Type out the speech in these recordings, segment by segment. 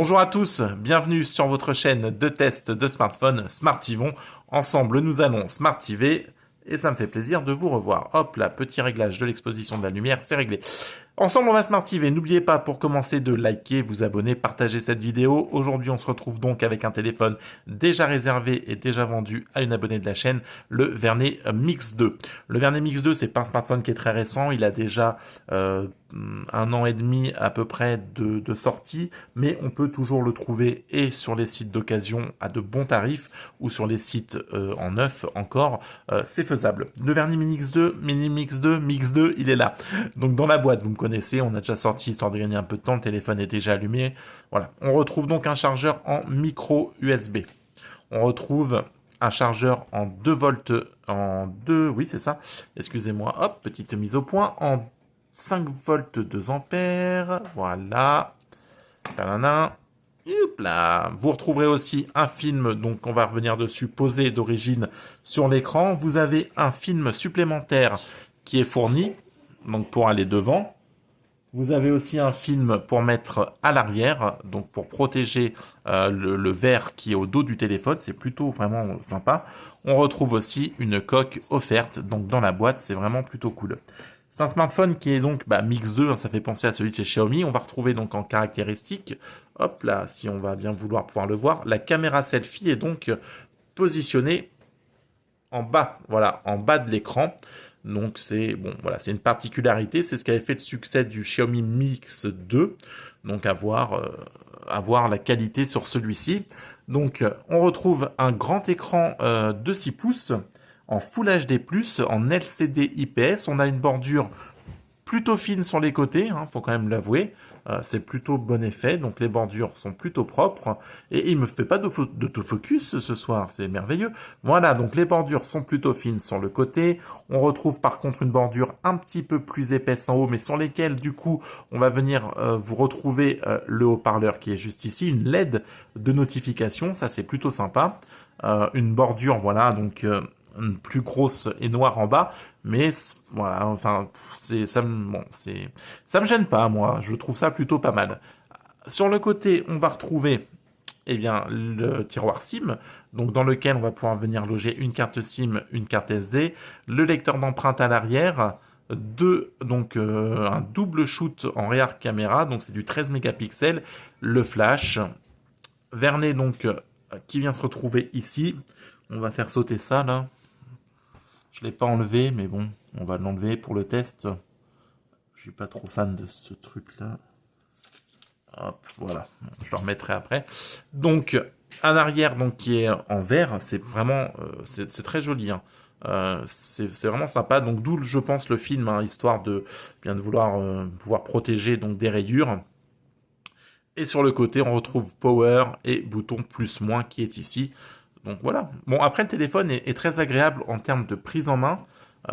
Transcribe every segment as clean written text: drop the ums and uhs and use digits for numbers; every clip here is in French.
Bonjour à tous, bienvenue sur votre chaîne de test de smartphone Smartivon. Ensemble, nous allons smartiver et ça me fait plaisir de vous revoir. Hop là, petit réglage de l'exposition de la lumière, c'est réglé. Ensemble, on va smartiver. N'oubliez pas, pour commencer, de liker, vous abonner, partager cette vidéo. Aujourd'hui, on se retrouve donc avec un téléphone déjà réservé et déjà vendu à une abonnée de la chaîne, le Vernet Mix 2. Le Vernet Mix 2, c'est pas un smartphone qui est très récent. Il a déjà 1 an et demi à peu près de sortie, mais on peut toujours le trouver et sur les sites d'occasion à de bons tarifs ou sur les sites en neuf encore, c'est faisable. Le Vernet Mix 2, Mix 2, il est là. Donc dans la boîte, vous me connaissez, on a déjà sorti histoire de gagner un peu de temps, le téléphone est déjà allumé. Voilà, on retrouve donc un chargeur en micro USB. On retrouve un chargeur en 2 volts, oui c'est ça, excusez-moi, hop, petite mise au point, en 5 volts 2 ampères, voilà, tadana. Hop là. Vous retrouverez aussi un film, donc on va revenir dessus, posé d'origine sur l'écran. Vous avez un film supplémentaire qui est fourni, donc pour aller devant. Vous avez aussi un film pour mettre à l'arrière, donc pour protéger le verre qui est au dos du téléphone, c'est plutôt vraiment sympa. On retrouve aussi une coque offerte, donc dans la boîte, c'est vraiment plutôt cool. C'est un smartphone qui est donc Mix 2, hein, ça fait penser à celui de chez Xiaomi. On va retrouver donc en caractéristique, hop là, si on va bien vouloir pouvoir le voir, la caméra selfie est donc positionnée en bas, voilà, en bas de l'écran. Donc c'est bon, voilà, c'est une particularité, c'est ce qui avait fait le succès du Xiaomi Mix 2. Donc à voir la qualité sur celui-ci. Donc on retrouve un grand écran de 6 pouces en Full HD+, en LCD IPS. On a une bordure plutôt fine sur les côtés, hein, faut quand même l'avouer. C'est plutôt bon effet, donc les bordures sont plutôt propres, et il me fait pas d'autofocus ce soir, c'est merveilleux. Voilà, donc les bordures sont plutôt fines sur le côté. On retrouve par contre une bordure un petit peu plus épaisse en haut, mais sur lesquelles du coup on va venir vous retrouver le haut-parleur qui est juste ici, une LED de notification, ça c'est plutôt sympa. Une bordure, voilà, donc une plus grosse et noire en bas, mais voilà, enfin, ça me gêne pas, moi, je trouve ça plutôt pas mal. Sur le côté, on va retrouver, eh bien, le tiroir SIM, donc dans lequel on va pouvoir venir loger une carte SIM, une carte SD, le lecteur d'empreinte à l'arrière, un double shoot en rear caméra, donc c'est du 13 mégapixels, le flash, Vernet donc qui vient se retrouver ici. On va faire sauter ça là. Je l'ai pas enlevé, mais bon, on va l'enlever pour le test. Je suis pas trop fan de ce truc-là. Hop, voilà. Je le remettrai après. Donc, un arrière donc qui est en vert, c'est vraiment, c'est très joli. Hein. C'est vraiment sympa. Donc, d'où je pense le film, hein, histoire de bien de vouloir pouvoir protéger donc des rayures. Et sur le côté, on retrouve Power et bouton plus-moins qui est ici. Donc voilà. Bon, après, le téléphone est très agréable en termes de prise en main.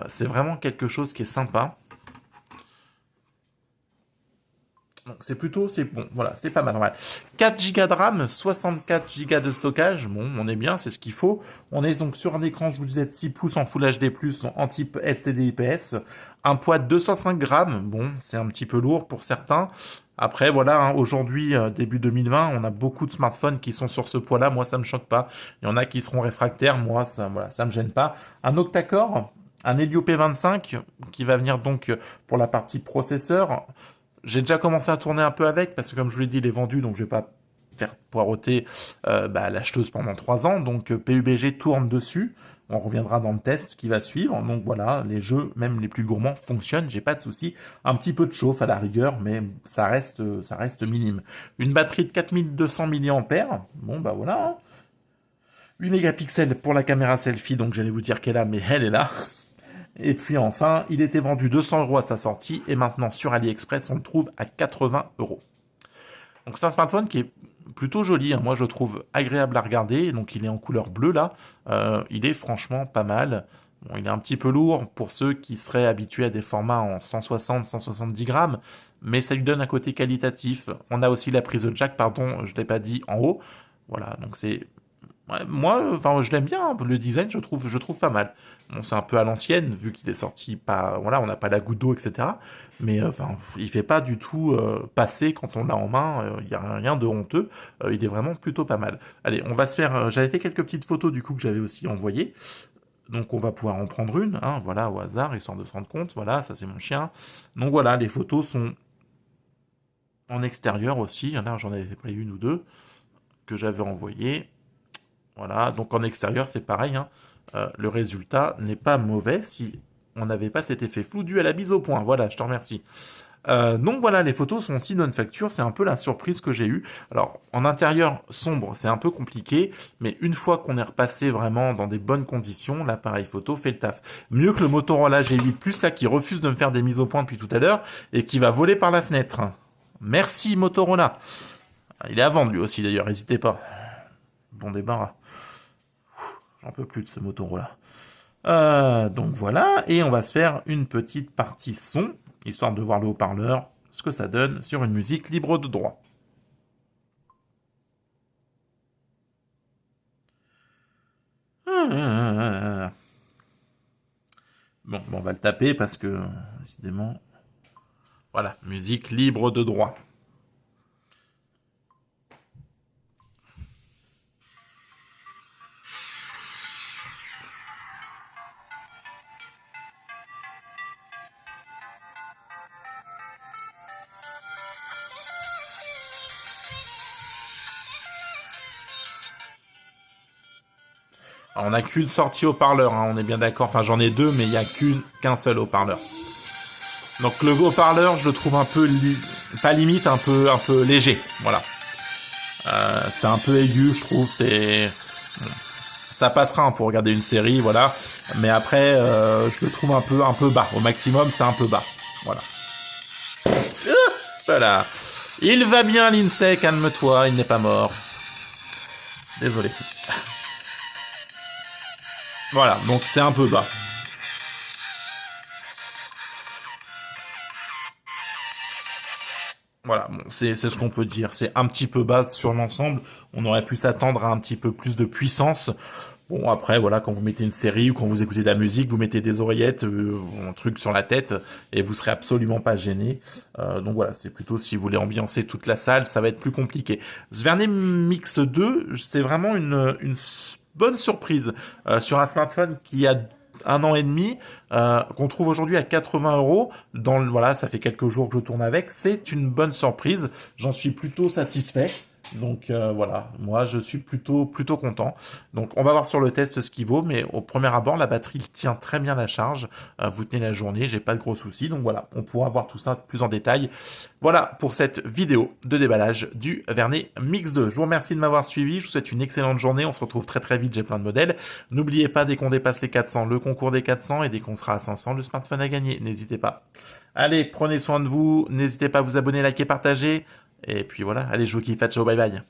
C'est vraiment quelque chose qui est sympa. Donc c'est bon, voilà, c'est pas mal. Voilà. 4 Go de RAM, 64 Go de stockage, bon, on est bien, c'est ce qu'il faut. On est donc sur un écran, je vous disais, de 6 pouces en Full HD+, donc en type LCD IPS. Un poids de 205 grammes, bon, c'est un petit peu lourd pour certains. Après, voilà, hein, aujourd'hui, début 2020, on a beaucoup de smartphones qui sont sur ce poids-là. Moi, ça me choque pas. Il y en a qui seront réfractaires. Moi, voilà, ça me gêne pas. Un octa-core, un Helio P25, qui va venir donc pour la partie processeur. J'ai déjà commencé à tourner un peu avec, parce que comme je vous l'ai dit, il est vendu, donc je vais pas faire poireauter l'acheteuse pendant 3 ans. Donc PUBG tourne dessus. On reviendra dans le test qui va suivre. Donc voilà, les jeux, même les plus gourmands, fonctionnent, j'ai pas de souci. Un petit peu de chauffe à la rigueur, mais ça reste minime. Une batterie de 4200 mAh. Bon bah voilà. Hein. 8 mégapixels pour la caméra selfie, donc j'allais vous dire qu'elle est là, mais elle est là. Et puis enfin, il était vendu 200 € à sa sortie, et maintenant sur AliExpress, on le trouve à 80 €. Donc c'est un smartphone qui est plutôt joli, hein. Moi je trouve agréable à regarder, donc il est en couleur bleue là, il est franchement pas mal. Bon, il est un petit peu lourd pour ceux qui seraient habitués à des formats en 160-170 grammes, mais ça lui donne un côté qualitatif. On a aussi la prise jack, pardon, je ne l'ai pas dit, en haut. Voilà, donc c'est Ouais, moi, enfin, je l'aime bien, hein. Le design, je trouve pas mal. Bon, c'est un peu à l'ancienne, vu qu'il est sorti pas, voilà, on n'a pas la goutte d'eau, etc. Mais enfin, il fait pas du tout passer quand on l'a en main. Il y a rien de honteux. Il est vraiment plutôt pas mal. Allez, on va se faire. J'avais fait quelques petites photos du coup que j'avais aussi envoyées. Donc on va pouvoir en prendre une, hein, voilà, au hasard, histoire de se rendre compte. Voilà, ça c'est mon chien. Donc voilà, les photos sont en extérieur aussi. Il y en a, j'en avais pris une ou deux que j'avais envoyées. Voilà, donc en extérieur, c'est pareil, hein. Le résultat n'est pas mauvais si on n'avait pas cet effet flou dû à la mise au point. Voilà, je te remercie. Donc voilà, les photos sont aussi bonne facture, c'est un peu la surprise que j'ai eue. Alors, en intérieur sombre, c'est un peu compliqué, mais une fois qu'on est repassé vraiment dans des bonnes conditions, l'appareil photo fait le taf. Mieux que le Motorola G8 Plus, là, qui refuse de me faire des mises au point depuis tout à l'heure, et qui va voler par la fenêtre. Merci Motorola. Il est à vendre lui aussi d'ailleurs, n'hésitez pas. Bon débarras. J'en peux plus de ce Motorola. Donc voilà, et on va se faire une petite partie son, histoire de voir le haut-parleur, ce que ça donne sur une musique libre de droit. Bon, on va le taper parce que, décidément, voilà, musique libre de droit. Alors, on n'a qu'une sortie haut-parleur, hein, on est bien d'accord. Enfin, j'en ai deux, mais il n'y a qu'un seul haut-parleur. Donc le haut-parleur, je le trouve un peu pas limite, un peu léger. Voilà. C'est un peu aigu, je trouve. Ça passera hein, pour regarder une série, voilà. Mais après, je le trouve un peu bas. Au maximum, c'est un peu bas. Voilà. Voilà. Il va bien, l'INSEE, calme-toi, il n'est pas mort. Désolé. Voilà, donc c'est un peu bas. Voilà, bon, c'est ce qu'on peut dire. C'est un petit peu bas sur l'ensemble. On aurait pu s'attendre à un petit peu plus de puissance. Bon, après, voilà, quand vous mettez une série ou quand vous écoutez de la musique, vous mettez des oreillettes, un truc sur la tête, et vous serez absolument pas gêné. Donc voilà, c'est plutôt si vous voulez ambiancer toute la salle, ça va être plus compliqué. Svernet Mix 2, c'est vraiment une bonne surprise sur un smartphone qui a un an et demi, qu'on trouve aujourd'hui à 80 euros. Voilà, ça fait quelques jours que je tourne avec. C'est une bonne surprise. J'en suis plutôt satisfait. Donc voilà, moi je suis plutôt content. Donc on va voir sur le test ce qu'il vaut, mais au premier abord la batterie tient très bien la charge. Vous tenez la journée, j'ai pas de gros soucis. Donc voilà, on pourra voir tout ça plus en détail. Voilà pour cette vidéo de déballage du Vernet Mix 2. Je vous remercie de m'avoir suivi. Je vous souhaite une excellente journée. On se retrouve très vite. J'ai plein de modèles. N'oubliez pas dès qu'on dépasse les 400, le concours des 400 et dès qu'on sera à 500, le smartphone à gagner. N'hésitez pas. Allez, prenez soin de vous. N'hésitez pas à vous abonner, liker, partager. Et puis voilà, allez, je vous kiffe, ciao, bye bye.